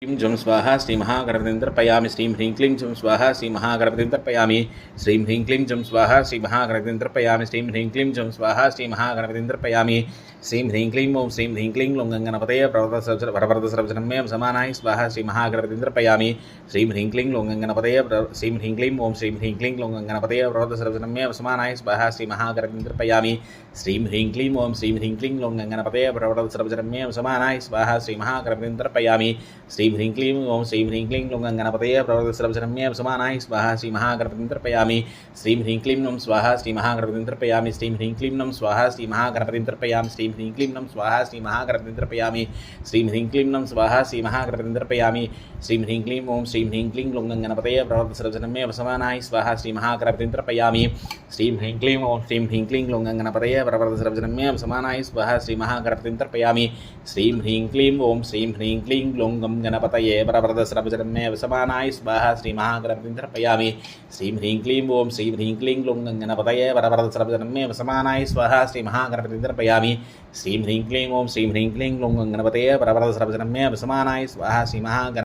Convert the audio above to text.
ह्रीं जं स्वाहा श्री महागणपतिं तर्पयामि श्रीं ह्रीं क्लीं जं स्वाहा श्री महागणपतिं तर्पयामि श्रीं ह्रीं क्लीं जं स्वाहा श्री महागणपतिं तर्पयामि श्रीं ह्रीं क्लीं जं स्वाहा श्री महागणपतिं तर्पयामि श्रीं ह्रीं क्लीं ओं श्रीं ह्रीं क्लीं लों गङ्गणपतये वरवरदसर्वजनं मे समानाय स्वाहा श्री महागणपतिं तर्पयामि श्रीं ह्रीं क्लीं लों गङ्गणपतये श्रीं ह्रीं क्लीं ओं श्रीं ह्रीं क्लीं लों गङ्गणपतये वरवरदसर्वजनं मे समानाय स्वाहा श्री महागणपतिं तर्पयामि श्रीं ह्रीं क्लीं ओं श्रीं ह्रीं क्लीं लों गङ्गणपतये वरवरदसर्वजनं मे समानाय स्वाहा श्री महागणपतिं तर्पयामि श्रीं ह्रीं क्लीं ओं श्रीं ह्रीं क्लीं लों गङ्गणपतये प्रवरदसर्वजनं मे समानाय स्वाहा श्री महागणपतिं तर्पयामि श्रीं ह्रीं क्लीं नं स्वाहा श्री महागणपतिं तर्पयामि श्रीं ह्रीं क्लीं नं स्वाहा श्री महागणपतिं तर्पयामि श्रीं ह्रीं क्लीं नं स्वाहा श्री महागणपतिं तर्पयामि श्रीं ह्रीं क्लीं नं स्वाहा श्री महागणपतिं तर्पयामि श्रीं ह्रीं क्लीं ओं श्रीं ह्रीं क्लीं लों गङ्गणपतये प्रवरदसर्वजनं मे समानाय स्वाहा श्री महागणपतिं तर्पयामि श्रीं ह्रीं क्लीं ओं श्रीं ह्रीं क्लीं लों गङ्गणपतये प्रवरदसर्वजनं मे समानाय स्वाहा श्री महागणपतिं तर्पयामि श्रीं ह्रीं क्लीं ओं श्रीं ह्रीं क्लीं लों गणपतये वरवरदसर्वजनं मे समानाय स्वाहा श्री महागणपतिं तर्पयामि श्रीं ह्रीं क्लीं ओं श्रीं ह्रीं क्लीं लों गणपतये वरवरदसर्वजनं मे समानाय स्वाहा श्री महागणपतिं तर्पयामि श्रीं ह्रीं क्लीं ओं श्रीं ह्रीं क्लीं लों गणपतये वरवरदसर्वजनं मे समानाय स्वाहा श्री महागणपतिं